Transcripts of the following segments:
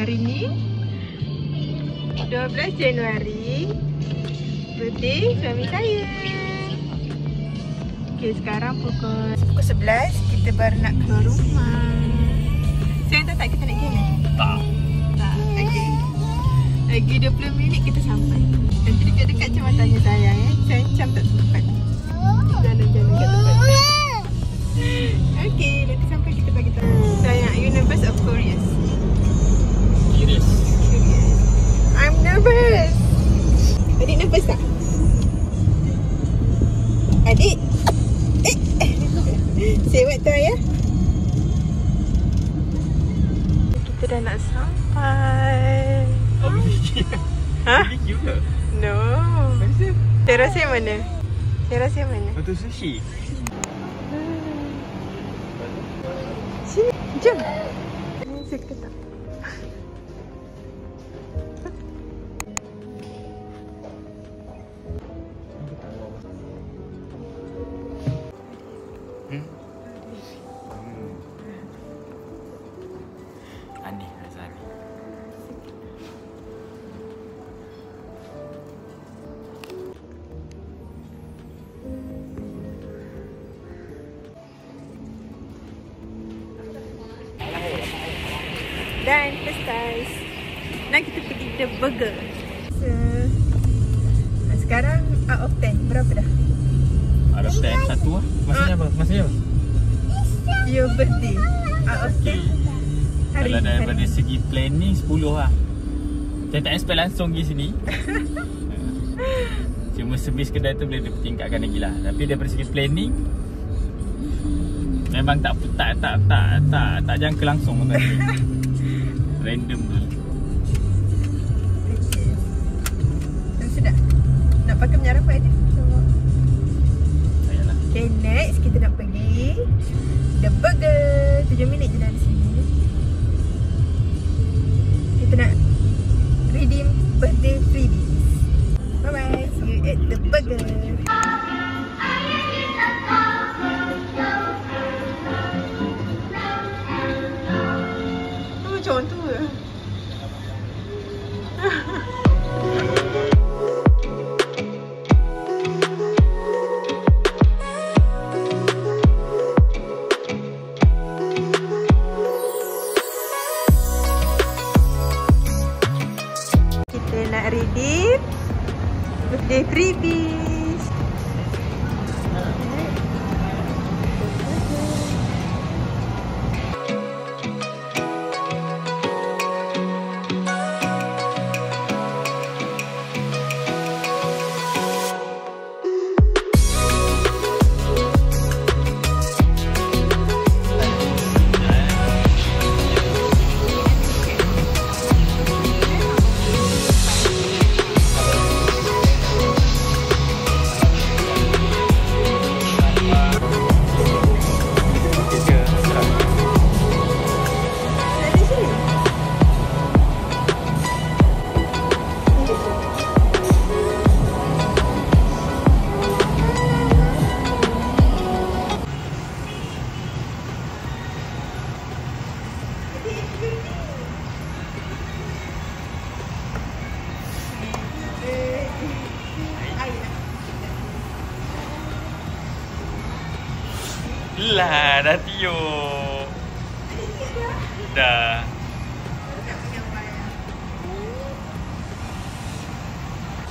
hari ni 12 Januari, birthday suami saya. Okay, sekarang pukul 11, kita baru nak keluar rumah. Saya tahu tak kita nak pergi mana? Tak. Okay. Lagi 20 minit kita sampai. Nanti dekat-dekat cuma tanya sayang Saya macam tak sempat jalan-jalan kat tempat. Okay, nanti sampai kita bagi tahu. Sayang, you nervous or curious? Curious. I'm nervous. Adik nervous tak? Adik? Say what to ayah? Kita dah nak sampai. Oh, BBQ. Ha? BBQ ke? No. Saya rasa yang mana? Saya rasa yang mana? Betul sushi. Sini, jom. Ini saya kata. Aneh rasa aneh. Dan first guys, nak kita pergi The Burger. So, sekarang out of 10, berapa dah? Out of 10, 1 lah. Maksudnya apa? Maksudnya apa? Your birthday, out of 10. Kalau daripada segi planning 10 lah. Saya tak expect langsung pergi sini. Cuma servis kedai tu boleh dipertingkatkan lagi lah. Tapi daripada segi planning memang tak jangka langsung pun tadi. Random tu. Okay. Sudah. Nak pakai minyak apa ni? Ayolah. Okay, next kita nak pergi The Burger. 7 minit je dari sini. Kita nak redeem birthday freebies. Bye bye. See you at The Burger. Macam tu ke? Kita nak redeem birthday freebies. Lah, dah Tio. Dah.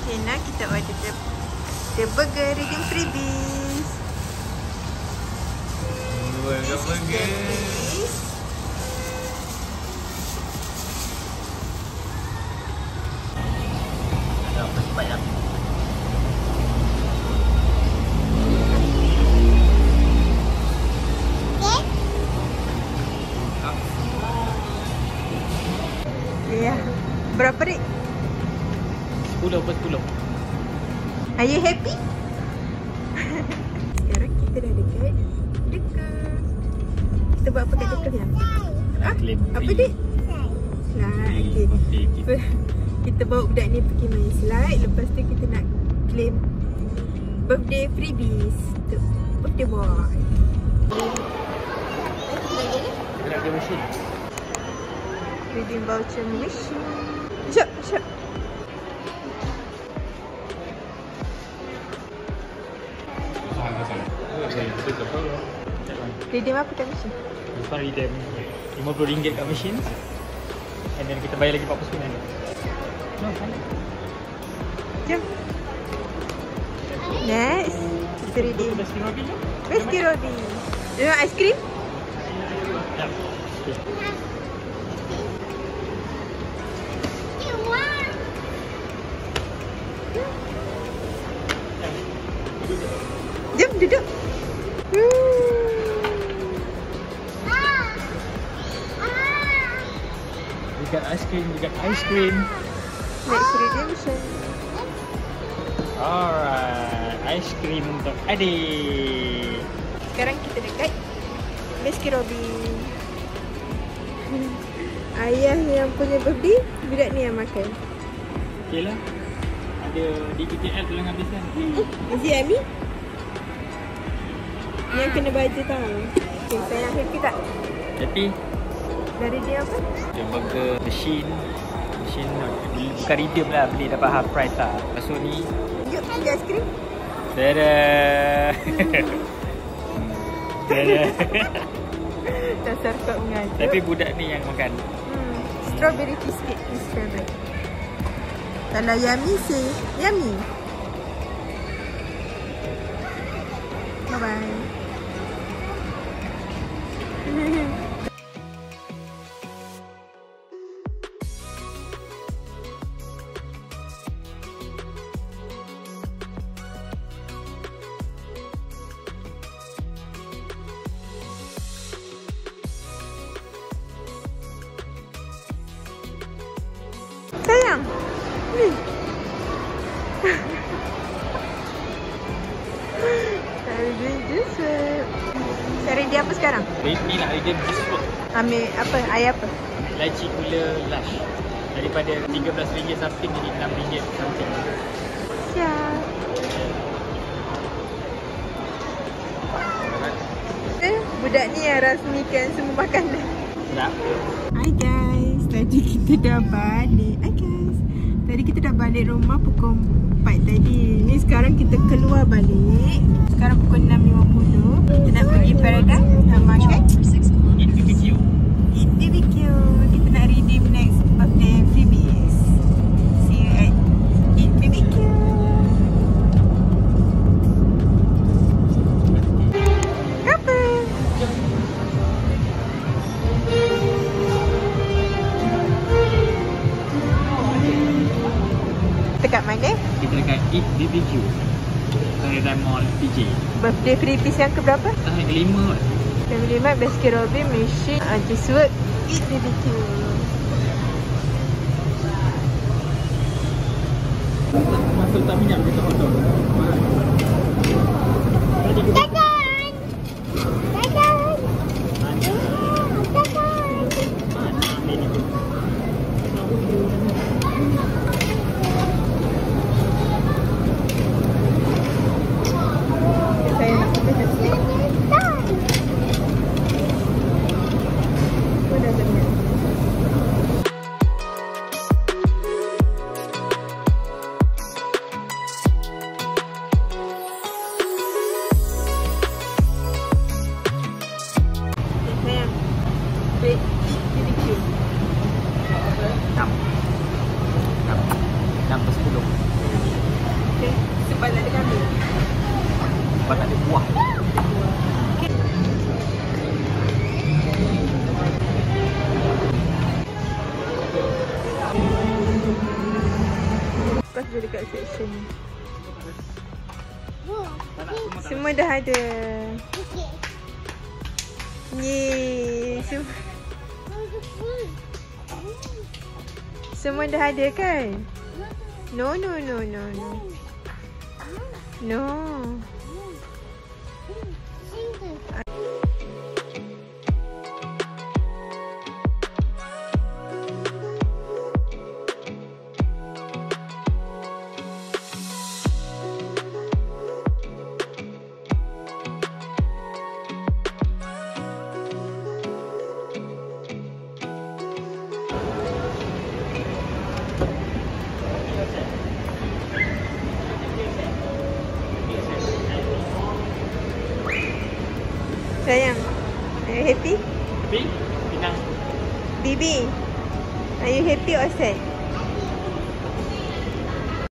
Okay, nak kita order The Burger redeem freebies. Burger. Dah cepat dah. Ya. Berapa dik? 10 per 10. Are you happy? Sekarang kita dah dekat. Kita buat apa kat dekat ni? Claim Apa free. dik? Slide. Okay. Kita bawa budak ni pergi main slide. Lepas tu kita nak claim birthday freebies. Tu, birthday boy. Kita nak ke mesin. redeem voucher machine. Jap, jap. Redeem apa kat machine? Lepas redeem RM50 kat machine. And then kita bayar lagi RM49. No, fine. Jom. Next, kita redeem Baskin Robbins tu? Baskin Robbins. You want ice cream? Ya. Jom, duduk. We got ice cream, we got ice cream. Next redemption. Alright, ice cream untuk adik. Sekarang kita dekat Baskin Robbins. Ayah yang punya birthday, budak ni yang makan. Okay lah. Ada DPTL tolong habiskan. Is it Ami? Yang kena baca tau. Okay, sayang happy tak? Happy? Dari dia apa? Dia burger machine. Machine bukan redeem lah, beli dapat half price lah. Lepas tu ni Yuk, pergi ice cream. dadah. Dadah. Dasar kau mengajuk. Tapi budak ni yang makan. Strawberry cheesecake is favorite. Kalau yummy say yummy. Bye bye. Sayang. Ni. Saya dessert. Cari dia apa sekarang? Ni lah redeem dessert. Ambil apa? Air apa? Laci gula lush. Daripada RM13 something jadi RM6 something. Siap. Budak ni yang rasmikan semua makanan. Sedap. Hi guys, tadi kita dah balik. Hi guys, tadi kita dah balik rumah pukul 4 tadi. Ni sekarang kita keluar balik. Sekarang pukul 6.50. Kita nak pergi Paradise nak makan. Eat BBQ. Eat BBQ. Kita nak redeem next birthday freebies. See you at Eat BBQ. Apa? Dekat mana? Kita dekat Eat BBQ. Paradise Mall PJ. Birthday freebies yang keberapa? Yang kelima kot. Yang kelima Baskin Robbins machine just work Eat BBQ. Masa letak minyak kita hotdog. Saya nak pakai taksi. Kau dah dengar. Sayang, wait, BBQ. 6 per 10. Okay, sebab nak ada kambing. Sebab tak ada buah. Lepas dia dekat section ni. Semua dah ada. Yeay. Semua dah ada kan? No. No. Sayang, are you happy? Tapi, Pinang. Bibi, are you happy or sad?